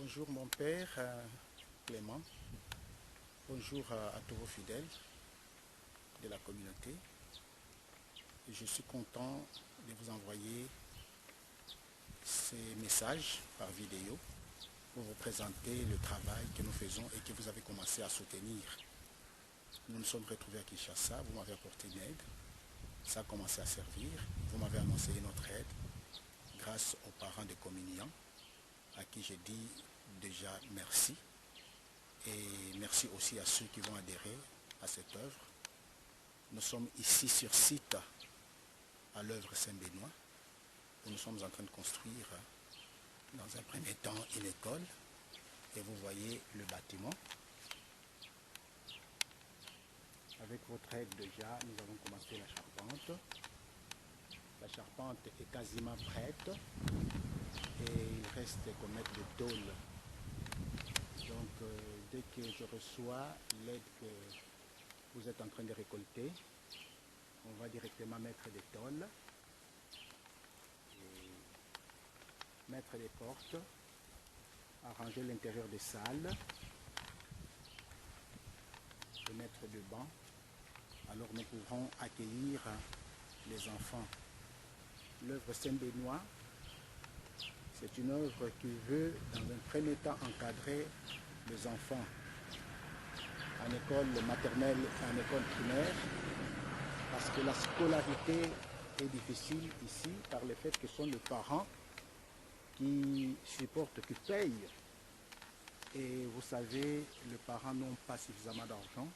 Bonjour mon père, Clément. Bonjour à tous vos fidèles de la communauté. Je suis content de vous envoyer ces messages par vidéo pour vous présenter le travail que nous faisons et que vous avez commencé à soutenir. Nous nous sommes retrouvés à Kinshasa, vous m'avez apporté une aide, ça a commencé à servir, vous m'avez annoncé notre aide grâce aux parents des communiants à qui je dis déjà merci et merci aussi à ceux qui vont adhérer à cette œuvre. Nous sommes ici sur site à l'œuvre Saint-Benoît où nous sommes en train de construire dans un premier temps une école et vous voyez le bâtiment. Avec votre aide déjà, nous avons commencé la charpente. La charpente est quasiment prête et il reste qu'on mette des tôles. Donc dès que je reçois l'aide que vous êtes en train de récolter, on va directement mettre des tôles, et mettre des portes, arranger l'intérieur des salles, et mettre des bancs. Alors nous pourrons accueillir les enfants. L'œuvre Saint-Benoît, c'est une œuvre qui veut, dans un premier temps, encadrer les enfants en école maternelle et en école primaire, parce que la scolarité est difficile ici par le fait que ce sont les parents qui supportent, qui payent. Et vous savez, les parents n'ont pas suffisamment d'argent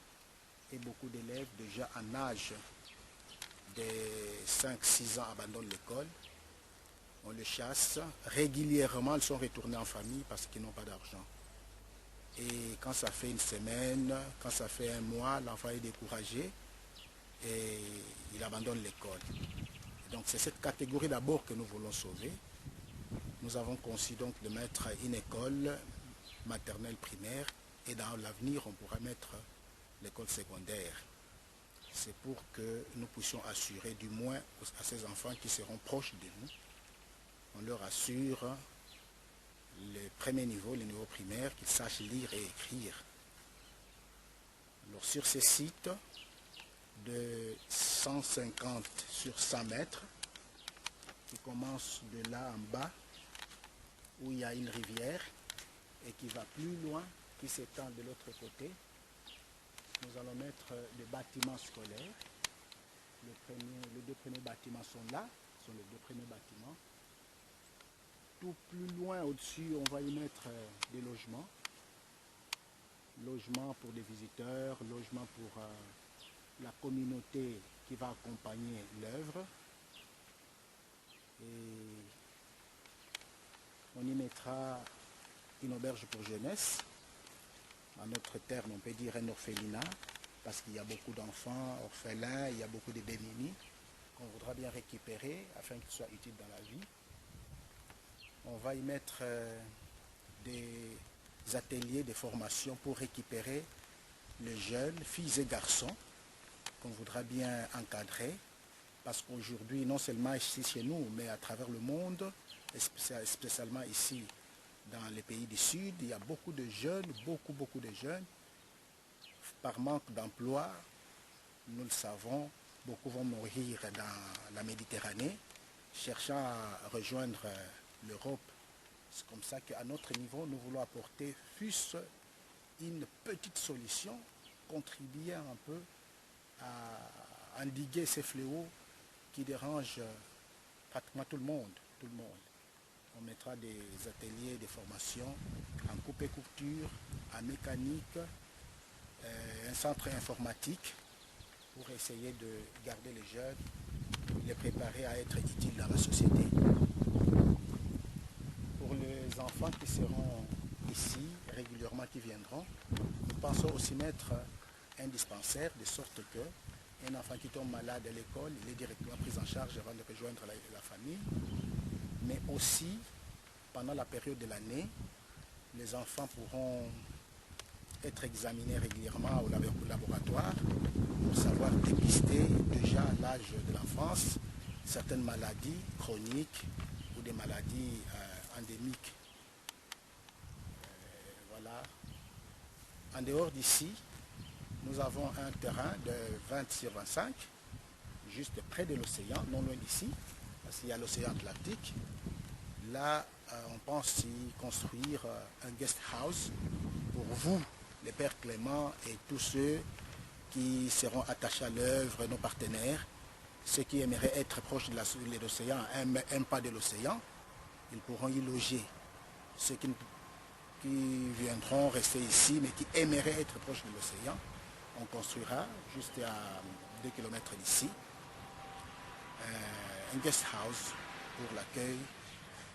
et beaucoup d'élèves déjà en âge de 5-6 ans abandonnent l'école. On les chasse. Régulièrement, ils sont retournés en famille parce qu'ils n'ont pas d'argent. Et quand ça fait une semaine, quand ça fait un mois, l'enfant est découragé et il abandonne l'école. Donc c'est cette catégorie d'abord que nous voulons sauver. Nous avons conçu donc de mettre une école maternelle primaire et dans l'avenir on pourra mettre l'école secondaire. C'est pour que nous puissions assurer du moins à ces enfants qui seront proches de nous, on leur assure le premier niveau, le niveau primaire, qu'ils sachent lire et écrire. Alors sur ces sites de 150 sur 100 mètres, qui commence de là en bas, où il y a une rivière, et qui va plus loin, qui s'étend de l'autre côté, nous allons mettre des bâtiments scolaires. Les deux premiers bâtiments sont là, ce sont les deux premiers bâtiments. Tout plus loin au-dessus, on va y mettre des logements. Logements pour des visiteurs, logements pour la communauté qui va accompagner l'œuvre. Et on y mettra une auberge pour jeunesse. En notre terme, on peut dire un orphelinat, parce qu'il y a beaucoup d'enfants orphelins, il y a beaucoup de béninis qu'on voudra bien récupérer afin qu'ils soient utiles dans la vie. On va y mettre des ateliers de formation pour récupérer les jeunes, filles et garçons, qu'on voudra bien encadrer, parce qu'aujourd'hui, non seulement ici chez nous, mais à travers le monde, spécialement ici dans les pays du Sud, il y a beaucoup de jeunes, beaucoup de jeunes, par manque d'emploi, nous le savons, beaucoup vont mourir dans la Méditerranée, cherchant à rejoindre l'Europe. C'est comme ça qu'à notre niveau, nous voulons apporter fût-ce une petite solution, contribuer un peu à endiguer ces fléaux qui dérangent pratiquement tout le monde. On mettra des ateliers de formation en coupe et couture, en mécanique, un centre informatique pour essayer de garder les jeunes, les préparer à être utiles dans la société. Pour les enfants qui seront ici, régulièrement qui viendront, nous pensons aussi mettre un dispensaire de sorte que un enfant qui tombe malade à l'école, il est directement pris en charge avant de rejoindre la famille. Mais aussi, pendant la période de l'année, les enfants pourront être examinés régulièrement au laboratoire pour savoir dépister déjà à l'âge de l'enfance certaines maladies chroniques ou des maladies endémiques. En dehors d'ici, nous avons un terrain de 20 sur 25, juste près de l'océan, non loin d'ici, parce qu'il y a l'océan Atlantique. Là, on pense y construire un guest house pour vous, les pères Clément et tous ceux qui seront attachés à l'œuvre, nos partenaires, ceux qui aimeraient être proches de l'océan, un pas de l'océan, ils pourront y loger. Ceux qui viendront rester ici, mais qui aimeraient être proches de l'océan, on construira, juste à 2 km d'ici, un guest house pour l'accueil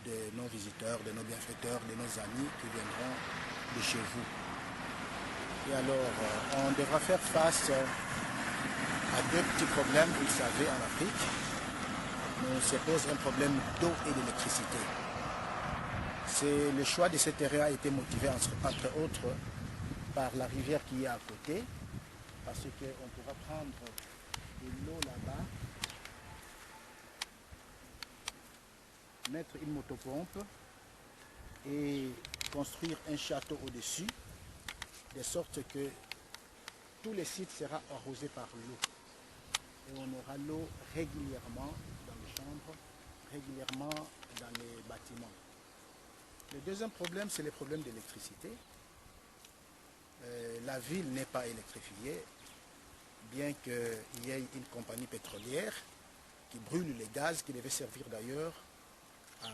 de nos visiteurs, de nos bienfaiteurs, de nos amis qui viendront de chez vous. Et alors, on devra faire face à deux petits problèmes, vous le savez, en Afrique. Nous se pose un problème d'eau et d'électricité. Le choix de ce terrain a été motivé, entre autres, par la rivière qui est à côté, parce qu'on pourra prendre de l'eau là-bas, mettre une motopompe et construire un château au-dessus, de sorte que tout le site sera arrosé par l'eau. Et on aura l'eau régulièrement dans les chambres, régulièrement dans les bâtiments. Le deuxième problème, c'est le problème d'électricité. La ville n'est pas électrifiée, bien qu'il y ait une compagnie pétrolière qui brûle les gaz qui devait servir d'ailleurs à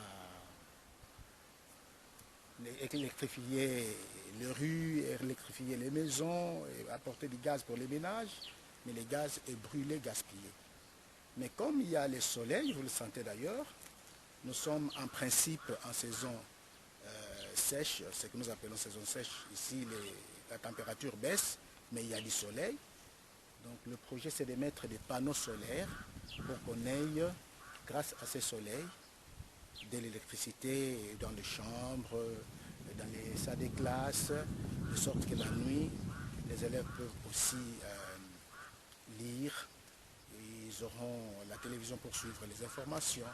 électrifier les rues, électrifier les maisons, et apporter du gaz pour les ménages, mais le gaz est brûlé, gaspillé. Mais comme il y a le soleil, vous le sentez d'ailleurs, nous sommes en principe en saison sèche, ce que nous appelons saison sèche. Ici, la température baisse, mais il y a du soleil. Donc le projet, c'est de mettre des panneaux solaires pour qu'on ait, grâce à ce soleil, de l'électricité dans les chambres, dans les salles de classe, de sorte que la nuit, les élèves peuvent aussi lire. Ils auront la télévision pour suivre les informations.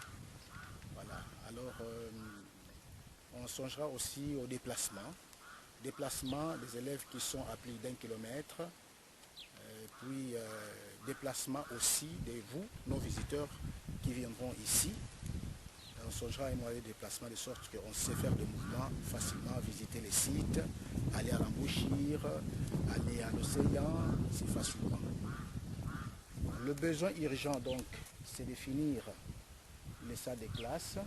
Voilà. Alors, on songera aussi au déplacement. Déplacement des élèves qui sont à plus d'un kilomètre. Puis, déplacement aussi de vous, nos visiteurs qui viendront ici. On songera à un moyen de déplacement de sorte qu'on sait faire des mouvements facilement, visiter les sites, aller à l'embouchure, aller à l'océan, c'est facilement. Le besoin urgent, donc, c'est de finir les salles de classe,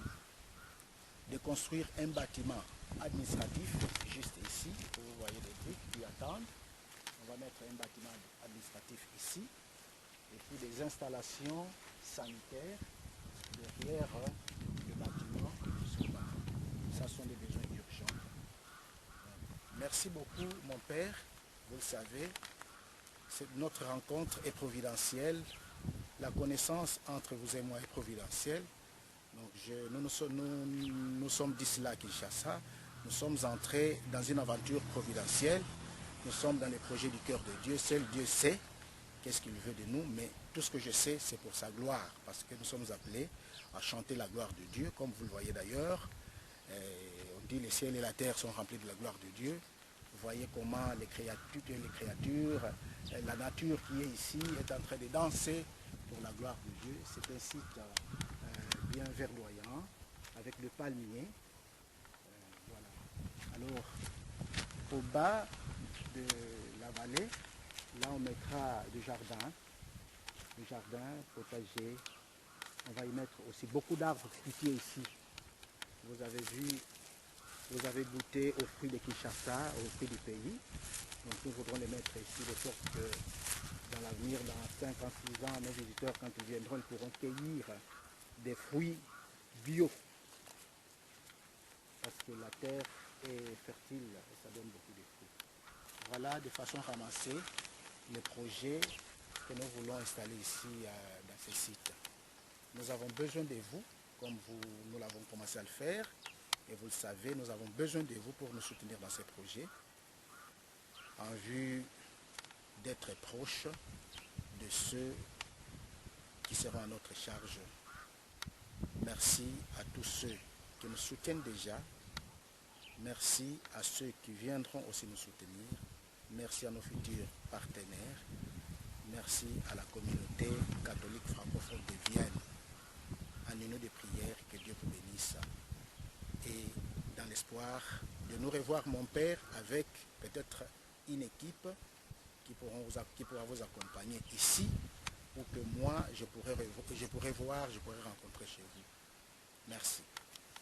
de construire un bâtiment administratif, juste ici, vous voyez des briques qui attendent. On va mettre un bâtiment administratif ici, et puis des installations sanitaires derrière le bâtiment. Ça sont des besoins urgents. Merci beaucoup, mon père. Vous le savez, notre rencontre est providentielle. La connaissance entre vous et moi est providentielle. Donc nous sommes d'ici là à Kinshasa. Nous sommes entrés dans une aventure providentielle. Nous sommes dans les projets du cœur de Dieu. Seul Dieu sait qu'est-ce qu'il veut de nous, mais tout ce que je sais, c'est pour sa gloire, parce que nous sommes appelés à chanter la gloire de Dieu, comme vous le voyez d'ailleurs. On dit les ciels et la terre sont remplis de la gloire de Dieu. Vous voyez comment les créatures, la nature qui est ici est en train de danser pour la gloire de Dieu. C'est un site bien verdoyant, avec le palmier. Voilà. Alors, au bas de la vallée, là on mettra du jardin, potager. On va y mettre aussi beaucoup d'arbres fruitiers ici. Vous avez vu, vous avez goûté aux fruits de Kinshasa, aux fruits du pays. Donc nous voudrons les mettre ici de sorte que dans l'avenir, dans 5 ans, 6 ans, nos visiteurs, quand ils viendront, ils pourront cueillir des fruits bio. Parce que la terre est fertile et ça donne beaucoup de fruits. Voilà de façon ramassée les projets que nous voulons installer ici dans ce site. Nous avons besoin de vous, comme nous l'avons commencé à le faire, et vous le savez, nous avons besoin de vous pour nous soutenir dans ces projets, en vue d'être proches de ceux qui seront à notre charge. Merci à tous ceux qui nous soutiennent déjà. Merci à ceux qui viendront aussi nous soutenir. merci à nos futurs partenaires, merci à la communauté catholique francophone de Vienne. En union de prière, que Dieu vous bénisse. Et dans l'espoir de nous revoir, mon Père, avec peut-être une équipe qui pourra vous accompagner ici, ou que moi, je pourrais rencontrer chez vous. Merci.